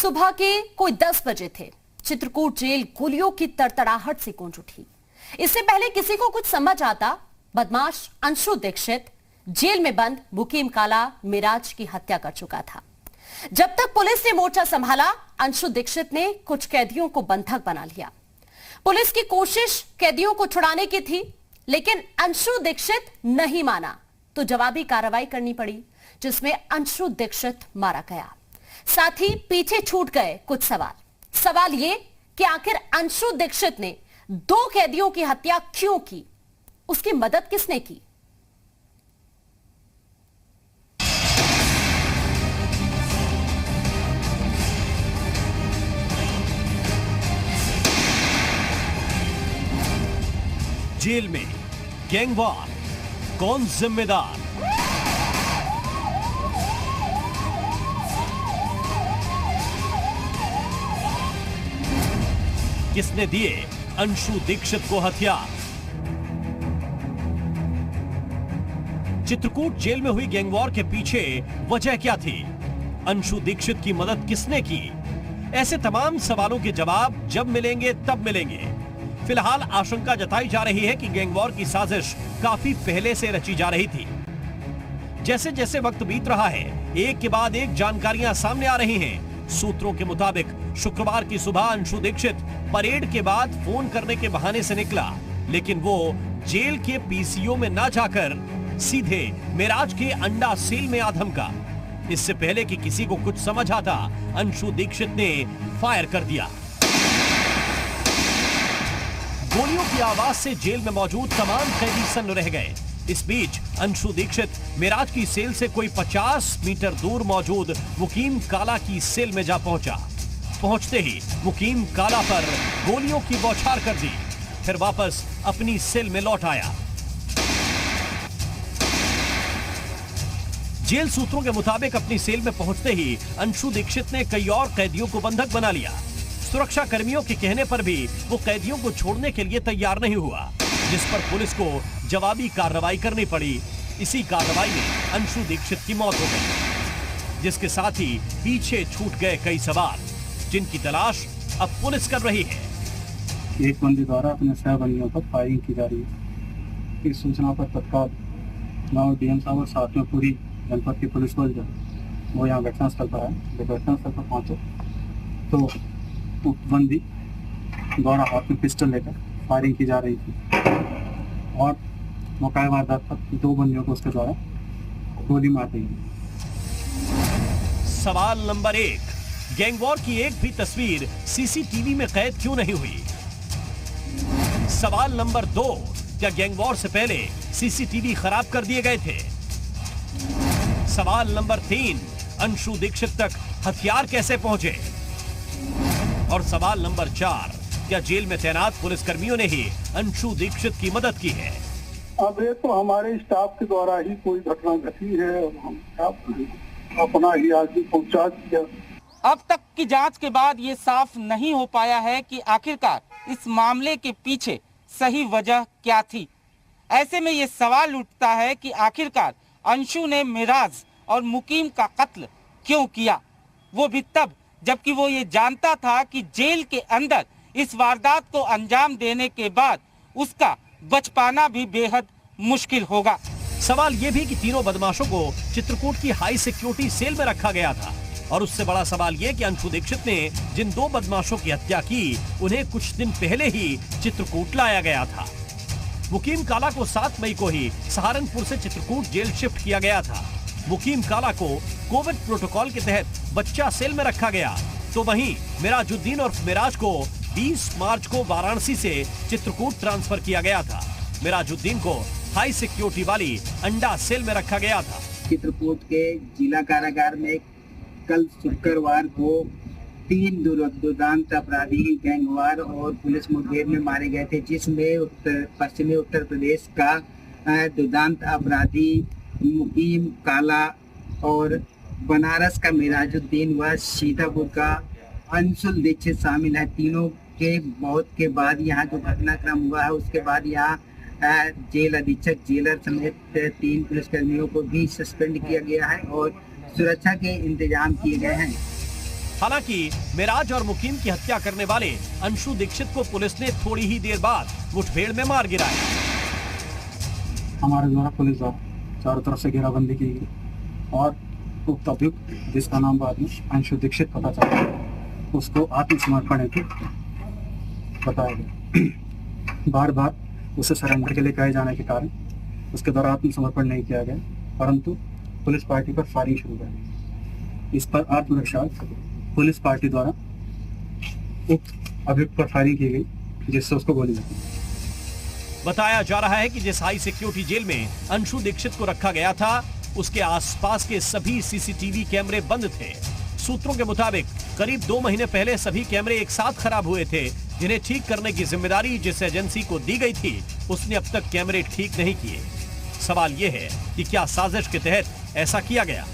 सुबह के कोई 10 बजे थे। चित्रकूट जेल गोलियों की तड़तड़ाहट से गूंज उठी। इससे पहले किसी को कुछ समझ आता, बदमाश अंशु दीक्षित जेल में बंद मुकीम काला मिराज की हत्या कर चुका था। जब तक पुलिस ने मोर्चा संभाला, अंशु दीक्षित ने कुछ कैदियों को बंधक बना लिया। पुलिस की कोशिश कैदियों को छुड़ाने की थी, लेकिन अंशु दीक्षित नहीं माना तो जवाबी कार्रवाई करनी पड़ी, जिसमें अंशु दीक्षित मारा गया। साथ ही पीछे छूट गए कुछ सवाल ये कि आखिर अंशु दीक्षित ने 2 कैदियों की हत्या क्यों की, उसकी मदद किसने की? जेल में गैंगवार, कौन जिम्मेदार? किसने दिए अंशु दीक्षित को हथियार? चित्रकूट जेल में हुई गैंगवॉर के पीछे वजह क्या थी? अंशु दीक्षित की मदद किसने की? ऐसे तमाम सवालों के जवाब जब मिलेंगे तब मिलेंगे। फिलहाल आशंका जताई जा रही है कि गैंगवॉर की साजिश काफी पहले से रची जा रही थी। जैसे जैसे वक्त बीत रहा है, एक के बाद एक जानकारियां सामने आ रही हैं। सूत्रों के मुताबिक शुक्रवार की सुबह अंशु दीक्षित परेड के बाद फोन करने के बहाने से निकला, लेकिन वो जेल के पीसीओ में ना जाकर सीधे मिराज के अंडा सेल में आ धमका। इससे पहले कि किसी को कुछ समझ आता, अंशु दीक्षित ने फायर कर दिया। गोलियों की आवाज से जेल में मौजूद तमाम कैदी सन्न रह गए। इस बीच अंशु दीक्षित मिराज की सेल से कोई 50 मीटर दूर मौजूद मुकीम काला की सेल में जा पहुंचा। पहुंचते ही मुकीम काला पर गोलियों की बौछार कर दी, फिर वापस अपनी सेल में लौट आया। जेल सूत्रों के मुताबिक अपनी सेल में पहुंचते ही अंशु दीक्षित ने कई और कैदियों को बंधक बना लिया। सुरक्षा कर्मियों के कहने पर भी वो कैदियों को छोड़ने के लिए तैयार नहीं हुआ, जिस पर पुलिस को जवाबी कार्रवाई करनी पड़ी। इसी कार्रवाई में अंशु दीक्षित की मौत हो गई, जिसके साथ ही पीछे छूट गए कई सवाल, जिनकी तलाश अब पुलिस कर रही है। एक बंदी द्वारा अपने सहबंदियों पर फायरिंग की जा रही है। इस सूचना पर तत्काल गाँव डीएम साहब और साथ में पूरी जनपद की पुलिस बल जो वो यहाँ घटनास्थल पर है। जब घटनास्थल पर पहुंचे तो उक्त बंदी द्वारा हाथ में पिस्टल लेकर फायरिंग की जा रही थी और मौका वारदात पर 2 बंदियों को उसके द्वारा गोली मार दी। सवाल नंबर 1, गैंगवॉर की एक भी तस्वीर सीसीटीवी में कैद क्यों नहीं हुई? सवाल नंबर 2, क्या गैंगवॉर से पहले सीसीटीवी खराब कर दिए गए थे? सवाल नंबर 3, अंशु दीक्षित तक हथियार कैसे पहुंचे? और सवाल नंबर 4, क्या जेल में तैनात पुलिसकर्मियों ने ही अंशु दीक्षित की मदद की है? अब ये तो हमारे स्टाफ के द्वारा ही कोई घटना घटी है, हम अपना ही आदमी पहुंचा दिया। अब तक की जांच के बाद ये साफ नहीं हो पाया है कि आखिरकार इस मामले के पीछे सही वजह क्या थी। ऐसे में ये सवाल उठता है कि आखिरकार अंशु ने मिराज और मुकीम का कत्ल क्यों किया, वो भी तब जबकि वो ये जानता था कि जेल के अंदर इस वारदात को अंजाम देने के बाद उसका बच पाना भी बेहद मुश्किल होगा। सवाल ये भी कि तीनों बदमाशों को चित्रकूट की हाई सिक्योरिटी सेल में रखा गया था, और उससे बड़ा सवाल ये कि अंशु दीक्षित ने जिन 2 बदमाशों की हत्या की, उन्हें कुछ दिन पहले ही चित्रकूट लाया गया था। मुकीम काला को 7 मई को ही सहारनपुर से चित्रकूट जेल शिफ्ट किया गया था। मुकीम काला को कोविड प्रोटोकॉल के तहत बच्चा सेल में रखा गया, तो वहीं मिराजुद्दीन और मिराज को 20 मार्च को वाराणसी से चित्रकूट ट्रांसफर किया गया था। मिराजुद्दीन को हाई सिक्योरिटी वाली अंडा सेल में रखा गया था। चित्रकूट के जिला कारागार में कल शुक्रवार को 3 दुर्दांत अपराधी गैंगवार और पुलिस मुठभेड़ में मारे गए थे, जिसमें पश्चिमी उत्तर प्रदेश का दुर्दांत अपराधी मुकीम काला और बनारस का मिराजुद्दीन व सीतापुर का अंशु दीक्षित शामिल है। तीनों के मौत के बाद यहाँ जो घटनाक्रम हुआ है, उसके बाद यहाँ जेल अधीक्षक जेलर समेत 3 पुलिसकर्मियों को भी सस्पेंड किया गया है और सुरक्षा के इंतजाम किए गए हैं। हालांकि मिराज और मुकीम की हत्या करने वाले अंशु दीक्षित को पुलिस ने थोड़ी ही देर बाद मुठभेड़ में मार गिराया। हमारे द्वारा पुलिस द्वारा चारों तरफ से घेराबंदी की गई और उक्त अभियुक्त जिसका नाम बाद में अंशु दीक्षित पता चला, उसको आत्मसमर्पण हेतु बताया गया। बार बार उसे सरेंडर के लिए कहे जाने के कारण उसके द्वारा आत्मसमर्पण नहीं किया गया, परंतु पुलिस पार्टी पर फायरिंग शुरू कर दी। इस पर आत्मरक्षा पुलिस पार्टी द्वारा उक्त अभियुक्त पर फायरिंग की गई, जिससे उसको गोली लगी। बताया जा रहा है कि जिस हाई सिक्योरिटी जेल में अंशु दीक्षित को रखा गया था, उसके आसपास के सभी सीसीटीवी कैमरे बंद थे। सूत्रों के मुताबिक करीब 2 महीने पहले सभी कैमरे एक साथ खराब हुए थे, जिन्हें ठीक करने की जिम्मेदारी जिस एजेंसी को दी गई थी, उसने अब तक कैमरे ठीक नहीं किए। सवाल यह है कि क्या साजिश के तहत ऐसा किया गया?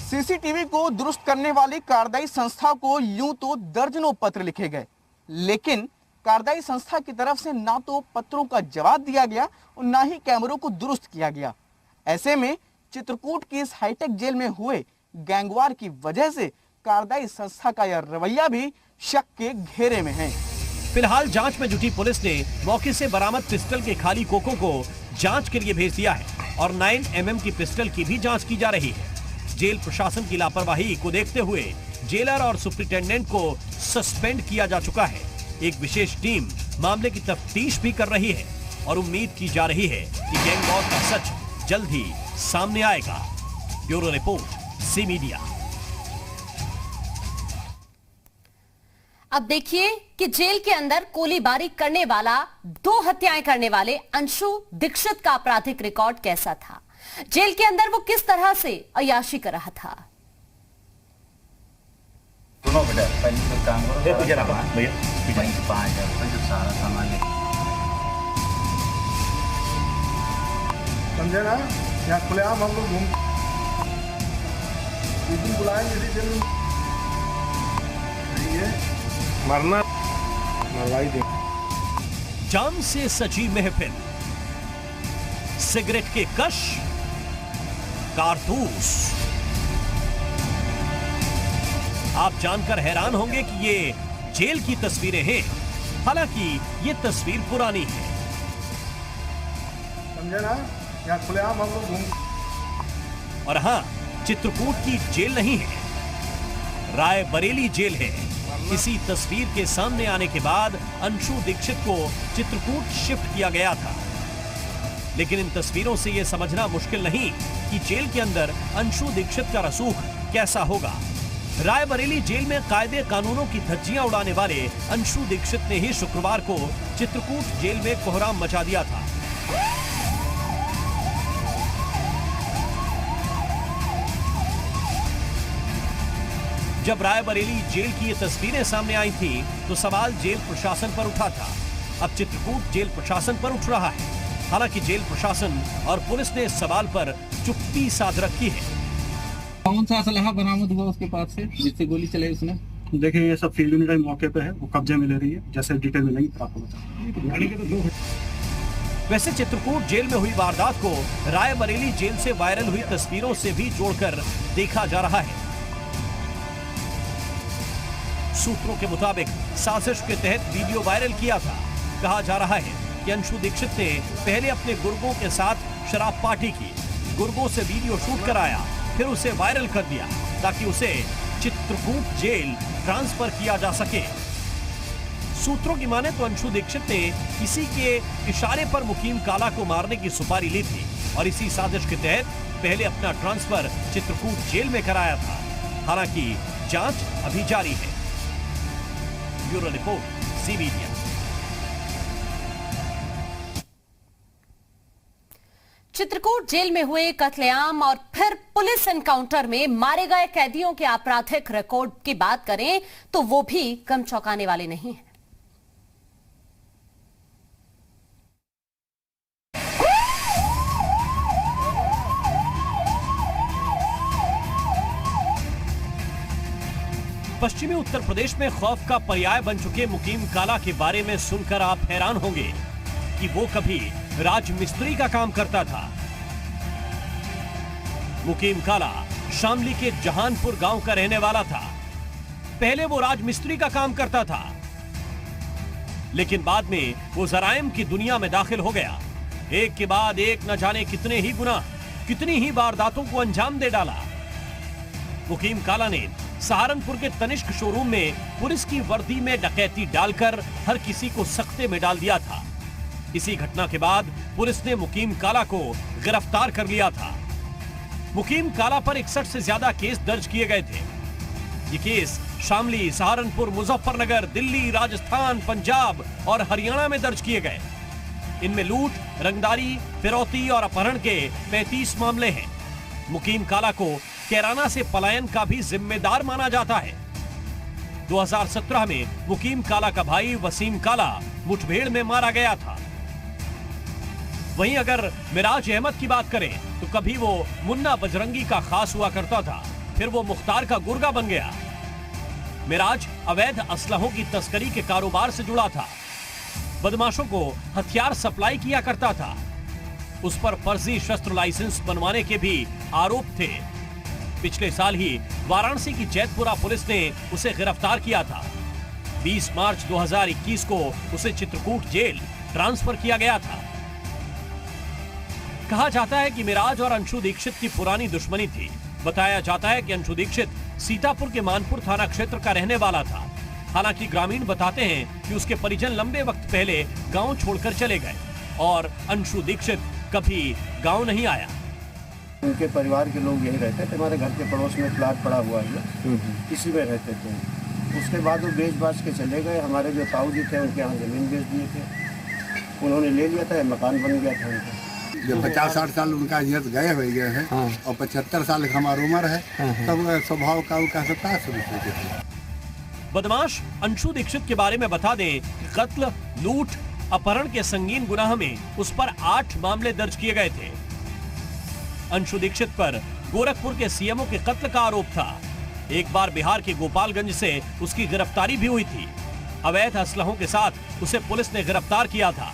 सीसीटीवी को दुरुस्त करने वाली कार्यदायी संस्था को यूं तो दर्जनों पत्र लिखे गए, लेकिन कार्यदायी संस्था की तरफ से ना तो पत्रों का जवाब दिया गया और ना ही कैमरों को दुरुस्त किया गया। ऐसे में चित्रकूट की इस हाईटेक जेल में हुए गैंगवार की वजह से कार्यदायी संस्था का यह रवैया भी शक के घेरे में है। फिलहाल जांच में जुटी पुलिस ने मौके से बरामद पिस्टल के खाली खोखों को जांच के लिए भेज दिया है और 9mm की पिस्टल की भी जांच की जा रही है। जेल प्रशासन की लापरवाही को देखते हुए जेलर और सुपरिटेंडेंट को सस्पेंड किया जा चुका है। एक विशेष टीम मामले की तफ्तीश भी कर रही है और उम्मीद की जा रही है कि गैंगवॉर का सच जल्द ही सामने आएगा। Bureau report, C media. अब देखिए कि जेल के अंदर गोलीबारी करने वाला, 2 हत्याएं करने वाले अंशु दीक्षित का आपराधिक रिकॉर्ड कैसा था। जेल के अंदर वो किस तरह से अय्याशी कर रहा था। दोनों बेटा पहले तो काम करो, ये तुझे रखा भैया 5,000 रुपये जो सारा सामान है, समझे ना। यहाँ खुलेआम हम लोग घूम बुलाएंगे इसी दिन मरना मरवाई दे। जाम से सजी महफिल, सिगरेट के कश, कारतूस। आप जानकर हैरान होंगे कि ये जेल की तस्वीरें हैं, हालांकि ये तस्वीर पुरानी है। समझे ना, यहाँ खुलेआम हम लोग घूम। और हां, चित्रकूट की जेल नहीं है, रायबरेली जेल है। इसी तस्वीर के सामने आने के बाद अंशु दीक्षित को चित्रकूट शिफ्ट किया गया था, लेकिन इन तस्वीरों से यह समझना मुश्किल नहीं कि जेल के अंदर अंशु दीक्षित का रसूख कैसा होगा। रायबरेली जेल में कायदे कानूनों की धज्जियां उड़ाने वाले अंशु दीक्षित ने ही शुक्रवार को चित्रकूट जेल में कोहराम मचा दिया था। जब रायबरेली जेल की ये तस्वीरें सामने आई थी तो सवाल जेल प्रशासन पर उठा था। अब चित्रकूट जेल प्रशासन पर उठ रहा है। हालांकि जेल प्रशासन और पुलिस ने इस सवाल पर चुप्पी साध रखी है। कौन सा असलहा बरामद हुआ उसके पास से जिससे गोली चलाई उसने? देखिए, ये सब फील्ड यूनिट मौके पे है, वो कब्जे में ले रही है। जैसे डिटेल मिलेगी तो आपको बताएंगे। वैसे चित्रकूट जेल में हुई वारदात को रायबरेली जेल से वायरल हुई तस्वीरों से भी जोड़कर देखा जा रहा है। सूत्रों के मुताबिक साजिश के तहत वीडियो वायरल किया था। कहा जा रहा है कि अंशु दीक्षित ने पहले अपने गुर्गों के साथ शराब पार्टी की, गुर्गों से वीडियो शूट कराया, फिर उसे वायरल कर दिया ताकि उसे चित्रकूट जेल ट्रांसफर किया जा सके। सूत्रों की माने तो अंशु दीक्षित ने किसी के इशारे पर मुकीम काला को मारने की सुपारी ली थी और इसी साजिश के तहत पहले अपना ट्रांसफर चित्रकूट जेल में कराया था। हालांकि जांच अभी जारी है। Bureau report, C media. Chitrakoot jail में हुए कत्लेआम और फिर पुलिस एनकाउंटर में मारे गए कैदियों के आपराधिक रिकॉर्ड की बात करें तो वो भी कम चौंकाने वाले नहीं हैं। पश्चिमी उत्तर प्रदेश में खौफ का पर्याय बन चुके मुकीम काला के बारे में सुनकर आप हैरान होंगे कि वो कभी राजमिस्त्री का काम करता था। मुकीम काला शामली के जहानपुर गांव का रहने वाला था। पहले वो राजमिस्त्री का काम करता था, लेकिन बाद में वो जराइम की दुनिया में दाखिल हो गया। एक के बाद एक न जाने कितने ही गुनाह, कितनी ही वारदातों को अंजाम दे डाला। मुकीम काला ने सहारनपुर के तनिष्क शोरूम में पुलिस की वर्दी में डकैती डालकर हर किसी को सख्ते में डाल दिया था। इसी घटना के बाद पुलिस ने मुकीम काला को गिरफ्तार कर लिया था। मुकीम काला पर 61 से ज्यादा केस दर्ज किए गए थे। ये केस शामली, सहारनपुर, मुजफ्फरनगर, दिल्ली, राजस्थान, पंजाब और हरियाणा में दर्ज किए गए। इनमें लूट, रंगदारी, फिरौती और अपहरण के 35 मामले हैं। मुकीम काला को कैराना से पलायन का भी जिम्मेदार माना जाता है। 2017 में मुकीम काला का भाई वसीम काला मुठभेड़ में मारा गया था। वहीं अगर मिराज अहमद की बात करें तो कभी वो मुन्ना बजरंगी का खास हुआ करता था, फिर वो मुख्तार का गुर्गा बन गया। मिराज अवैध असलहों की तस्करी के कारोबार से जुड़ा था। बदमाशों को हथियार सप्लाई किया करता था। उस पर फर्जी शस्त्र लाइसेंस बनवाने के भी आरोप थे। पिछले साल ही वाराणसी की जैतपुरा पुलिस ने उसे गिरफ्तार किया था। 20 मार्च 2021 को उसे चित्रकूट जेल ट्रांसफर किया गया था। कहा जाता है कि मिराज और अंशु दीक्षित की पुरानी दुश्मनी थी। बताया जाता है कि अंशु दीक्षित सीतापुर के मानपुर थाना क्षेत्र का रहने वाला था। हालांकि ग्रामीण बताते हैं कि उसके परिजन लंबे वक्त पहले गांव छोड़कर चले गए और अंशु दीक्षित कभी गांव नहीं आया। उनके परिवार के लोग यही रहते थे। हमारे घर के पड़ोस में प्लाट पड़ा हुआ है, इसी में रहते थे। उसके बाद वो बेच बाच के चले गए। हमारे जो ताऊ जी थे उनके यहाँ जमीन बेच दिए थे, उन्होंने ले लिया था, मकान बन गया था उनका। जब 50-60 साल उनका इज्जत गए हुए हैं और 75 साल हमारी उम्र है, तब स्वभाव का उनका सत्ता शुरू। बदमाश अंशु दीक्षित के बारे में बता दें कि कत्ल, लूट, अपहरण के संगीन गुनाह में उस पर 8 मामले दर्ज किए गए थे। अंशु दीक्षित पर गोरखपुर के सीएमओ के कत्ल का आरोप था। एक बार बिहार के गोपालगंज से उसकी गिरफ्तारी भी हुई थी। अवैध असलहों के साथ उसे पुलिस ने गिरफ्तार किया था।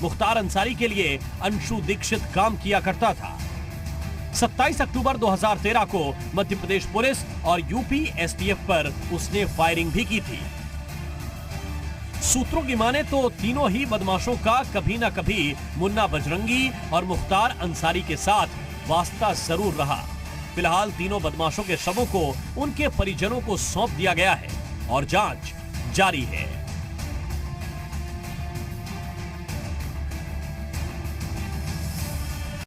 मुख्तार अंसारी के लिए अंशु दीक्षित काम किया करता था। 27 अक्टूबर 2013 को मध्य प्रदेश पुलिस और यूपी एसटीएफ पर उसने फायरिंग भी की थी। सूत्रों की माने तो तीनों ही बदमाशों का कभी ना कभी मुन्ना बजरंगी और मुख्तार अंसारी के साथ वास्ता जरूर रहा। फिलहाल तीनों बदमाशों के शवों को उनके परिजनों को सौंप दिया गया है और जांच जारी है।